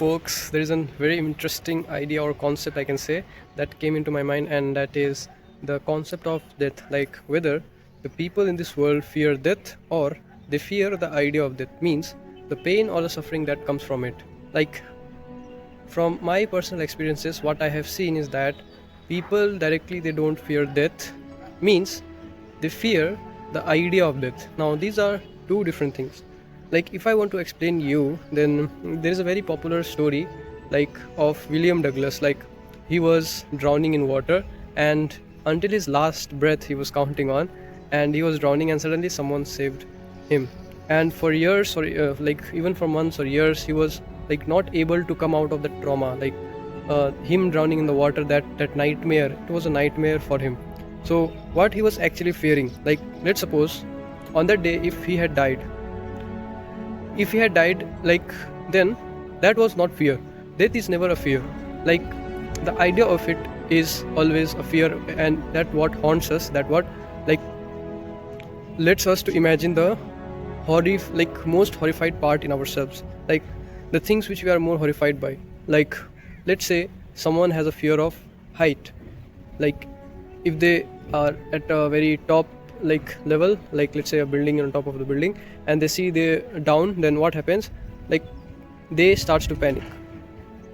folks, there is a very interesting idea or concept I can say that came into my mind, and that is the concept of death. Like whether the people in this world fear death or they fear the idea of death, means the pain or the suffering that comes from it. Like from my personal experiences, what I have seen is that people directly they don't fear death, means they fear the idea of death. Now these are two different things. Like if I want to explain you, then there is a very popular story like of William Douglas. Like he was drowning in water, and until his last breath he was counting on, and he was drowning, and suddenly someone saved him. And for years or like even for months or years he was like not able to come out of that trauma. Like him drowning in the water, that nightmare, it was a nightmare for him. So what he was actually fearing, like let's suppose on that day if he had died, like then that was not fear. Death is never a fear. Like the idea of it is always a fear, and that what haunts us, that what like lets us to imagine the most horrified part in ourselves, like the things which we are more horrified by. Like let's say someone has a fear of height. Like if they are at a very top like level, like let's say a building, on top of the building, and they see they down, then what happens? Like they starts to panic.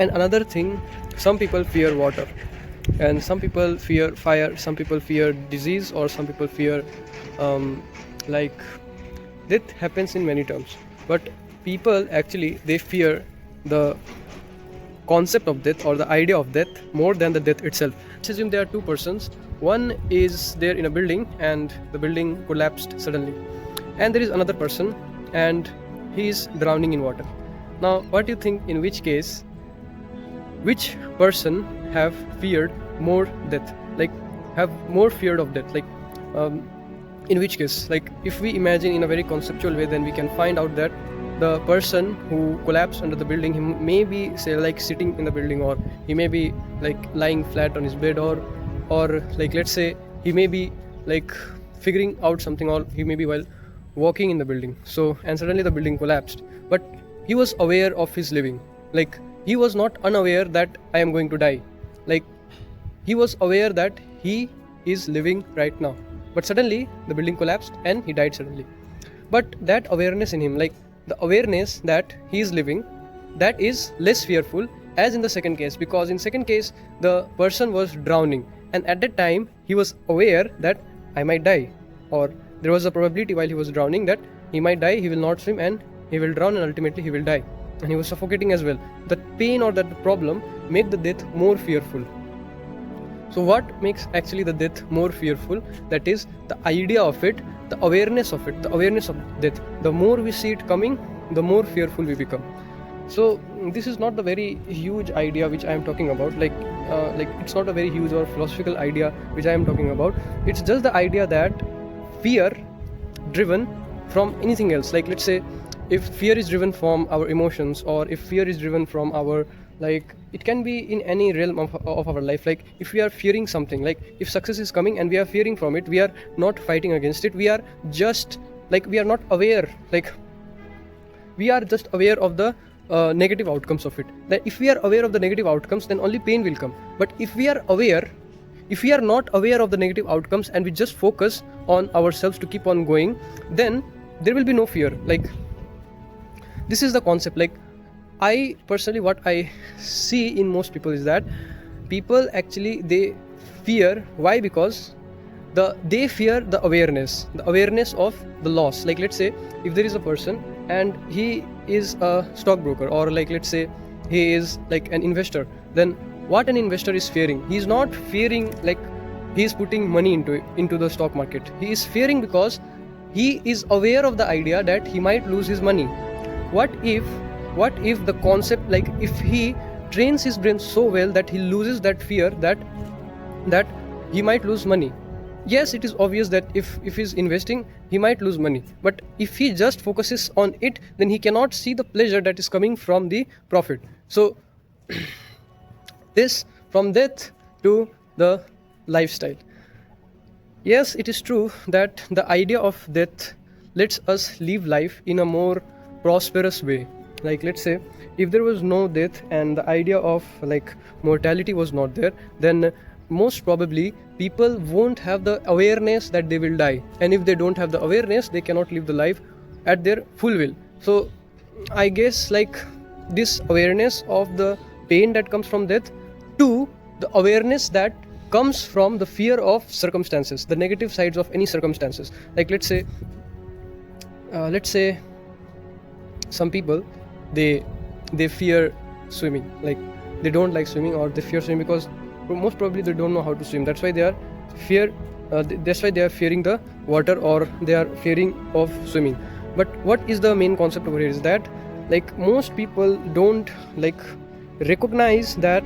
And another thing, some people fear water, and some people fear fire, some people fear disease, or some people fear like death happens in many terms. But people actually they fear the concept of death or the idea of death more than the death itself. Let's assume there are two persons. One is there in a building and the building collapsed suddenly, and there is another person and he is drowning in water. Now what do you think, in which case which person have feared more death, like have more feared of death? Like in which case, like if we imagine in a very conceptual way, then we can find out that the person who collapsed under the building, he may be say like sitting in the building, or he may be like lying flat on his bed, or like let's say he may be like figuring out something, or he may be while walking in the building. So and suddenly the building collapsed, but he was aware of his living. Like he was not unaware that I am going to die. Like he was aware that he is living right now, but suddenly the building collapsed and he died suddenly. But that awareness in him, like the awareness that he is living, that is less fearful as in the second case, because in second case the person was drowning, and at that time he was aware that I might die, or there was a probability while he was drowning that he might die, he will not swim and he will drown, and ultimately he will die, and he was suffocating as well. That pain or that problem make the death more fearful. So what makes actually the death more fearful? That is the idea of it, the awareness of it, the awareness of death. The more we see it coming, the more fearful we become. So this is not the very huge idea which I am talking about. Like it's not a very huge or philosophical idea which I am talking about. It's just the idea that fear driven from anything else. Like let's say if fear is driven from our emotions, or if fear is driven from our, like it can be in any realm of our life. Like if we are fearing something, like if success is coming and we are fearing from it, we are not fighting against it, we are just like, we are not aware, like we are just aware of the negative outcomes of it. That if we are aware of the negative outcomes, then only pain will come. But if we are not aware of the negative outcomes and we just focus on ourselves to keep on going, then there will be no fear. Like this is the concept. Like I personally, what I see in most people is that people actually they fear. Why? Because they fear the awareness of the loss. Like let's say if there is a person and he is a stockbroker, or like let's say he is like an investor, then what an investor is fearing, he is not fearing like he is putting money into the stock market. He is fearing because he is aware of the idea that he might lose his money. What if the concept, like if he trains his brain so well that he loses that fear that he might lose money? Yes, it is obvious that if he's investing, he might lose money, but if he just focuses on it, then he cannot see the pleasure that is coming from the profit. So this, from death to the lifestyle. Yes, it is true that the idea of death lets us live life in a more prosperous way. like let's say if there was no death and the idea of like mortality was not there, then most probably people won't have the awareness that they will die, and if they don't have the awareness, they cannot live the life at their full will. So I guess like this awareness of the pain that comes from death, to the awareness that comes from the fear of circumstances, the negative sides of any circumstances. Like let's say some people, they fear swimming, like they don't like swimming, or they fear swimming because most probably they don't know how to swim. That's why they are fearing the water, or they are fearing of swimming. But what is the main concept over here is that like most people don't like recognize that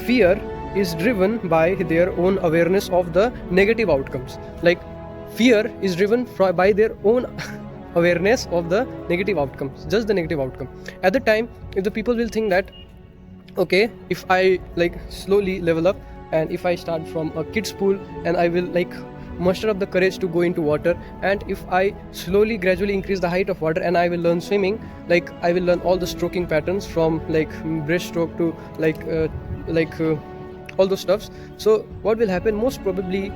fear is driven by their own awareness of the negative outcomes. Like fear is driven by their own awareness of the negative outcomes, just the negative outcome. At the time, if the people will think that okay, if I like slowly level up, and if I start from a kid's pool and I will like muster up the courage to go into water, and if I slowly gradually increase the height of water and I will learn swimming, like I will learn all the stroking patterns from like breaststroke to all those stuffs. So what will happen, most probably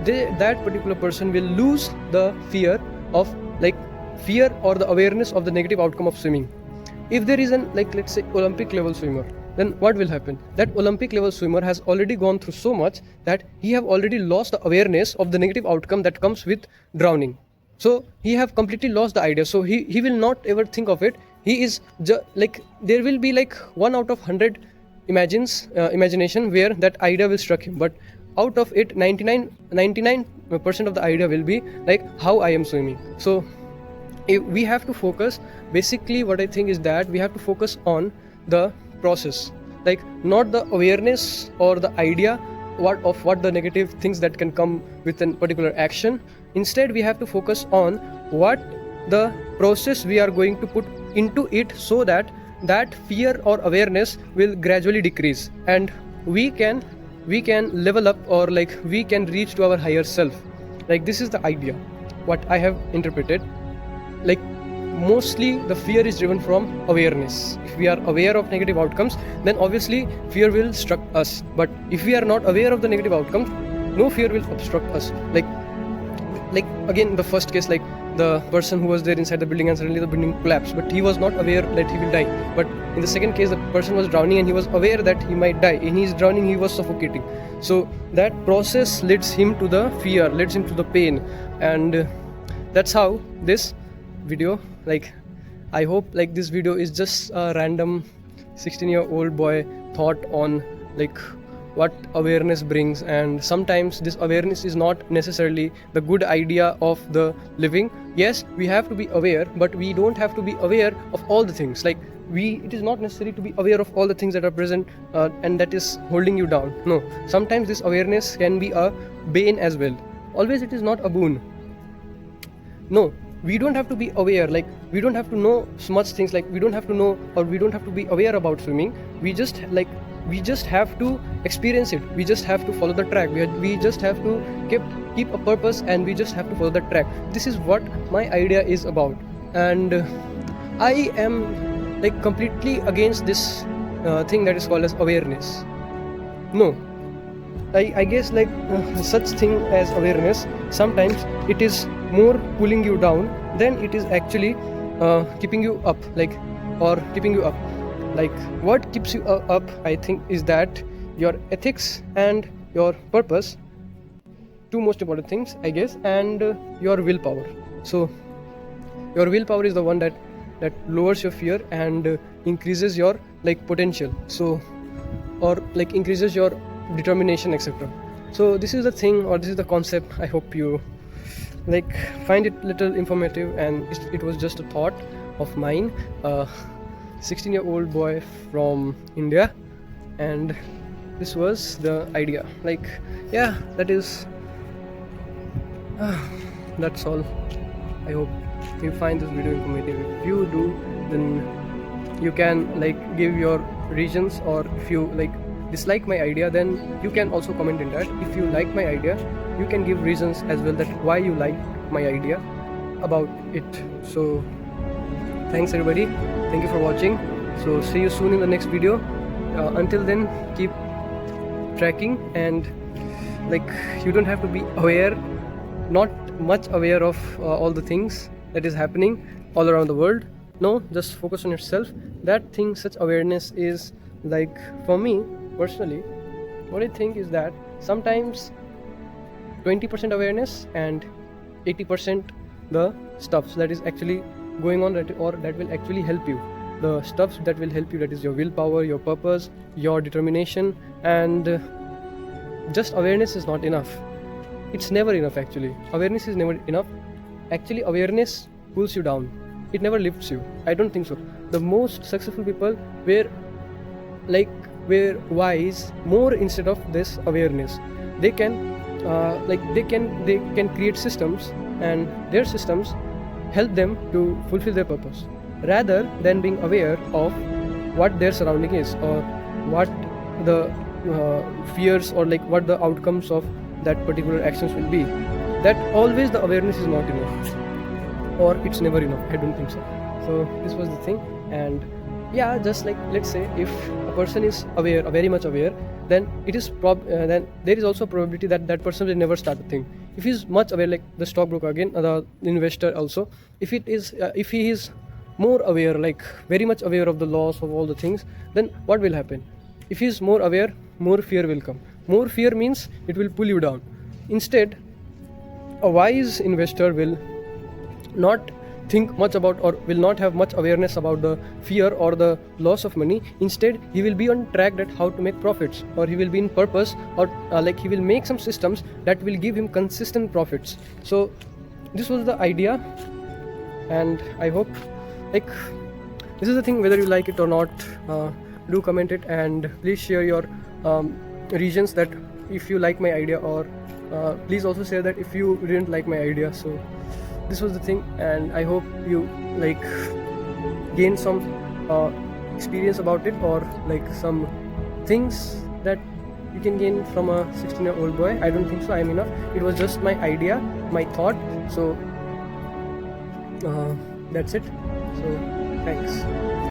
that particular person will lose the fear or the awareness of the negative outcome of swimming. If there is an like let's say Olympic level swimmer, then what will happen? That Olympic level swimmer has already gone through so much that he have already lost the awareness of the negative outcome that comes with drowning. So he have completely lost the idea. So he will not ever think of it. He is like there will be like 1 out of 100 imagination where that idea will struck him, but out of it 99% of the idea will be like how I am swimming. So if we have to focus, basically what I think is that we have to focus on the process, like not the awareness or the idea of what the negative things that can come with a particular action. Instead we have to focus on what the process we are going to put into it, so that that fear or awareness will gradually decrease, and we can level up, or like we can reach to our higher self. Like this is the idea what I have interpreted. Like mostly the fear is driven from awareness. If we are aware of negative outcomes, then obviously fear will struck us. But if we are not aware of the negative outcomes, no fear will obstruct us. Like again, the first case, like the person who was there inside the building and suddenly the building collapsed, but he was not aware that he will die. But in the second case, the person was drowning and he was aware that he might die. In his drowning, he was suffocating. So that process leads him to the fear, leads him to the pain, and that's how this video, like I hope like this video is just a random 16-year-old boy thought on like what awareness brings. And sometimes this awareness is not necessarily the good idea of the living. Yes, we have to be aware, but we don't have to be aware of all the things. Like it is not necessary to be aware of all the things that are present and that is holding you down. No, sometimes this awareness can be a bane as well. Always it is not a boon. No, we don't have to be aware, like we don't have to know so much things, like we don't have to know, or we don't have to be aware about swimming. We just have to experience it. We just have to follow the track. We just have to keep a purpose, and we just have to follow the track. This is what my idea is about, and I am like completely against this thing that is called as awareness. No, I guess like such thing as awareness, sometimes it is more pulling you down than it is actually keeping you up, like what keeps you up, I think, is that your ethics and your purpose, two most important things, I guess, and your willpower. So your willpower is the one that lowers your fear and increases your like potential, so or like increases your determination, etc. So this is the thing, or this is the concept. I hope you like find it little informative, and it was just a thought of mine, 16-year-old boy from India, and this was the idea. Like yeah, that is that's all. I hope you find this video informative. If you do, then you can like give your reasons, or if you like dislike my idea, then you can also comment in that. If you like my idea, you can give reasons as well, that why you like my idea about it. So thanks everybody. Thank you for watching. So see you soon in the next video. Until then, keep tracking, and like, you don't have to be aware, not much aware of all the things that is happening all around the world. No, just focus on yourself. That thing, such awareness is like, for me personally, what I think is that sometimes 20% awareness and 80% the stuffs that is actually going on, that will actually help you. The stuffs that will help you, that is your willpower, your purpose, your determination. And just awareness is not enough. It's never enough actually. Awareness is never enough. Actually, awareness pulls you down. It never lifts you. I don't think so. The most successful people were wise more instead of this awareness. They can they can create systems, and their systems help them to fulfill their purpose, rather than being aware of what their surrounding is, or what the fears, or like what the outcomes of that particular actions will be. That always the awareness is not enough, or it's never enough. I don't think so. So this was the thing. And yeah, just like, let's say if a person is aware, very much aware, then it is then there is also a probability that that person will never start a thing. If he is much aware, like the stockbroker again, the investor also, if he is more aware, like very much aware of the loss of all the things, then what will happen? If he is more aware, more fear will come. More fear means it will pull you down. Instead, a wise investor will not think much about, or will not have much awareness about the fear or the loss of money. Instead, he will be on track that how to make profits, or he will be in purpose, or like he will make some systems that will give him consistent profits. So this was the idea, and I hope, like, this is the thing. Whether you like it or not, do comment it, and please share your regions that if you like my idea, or please also share that if you didn't like my idea. So this was the thing, and I hope you like gain some experience about it, or like some things that you can gain from a 16-year-old boy. I don't think so I'm enough. It was just my idea, my thought. So that's it. So thanks.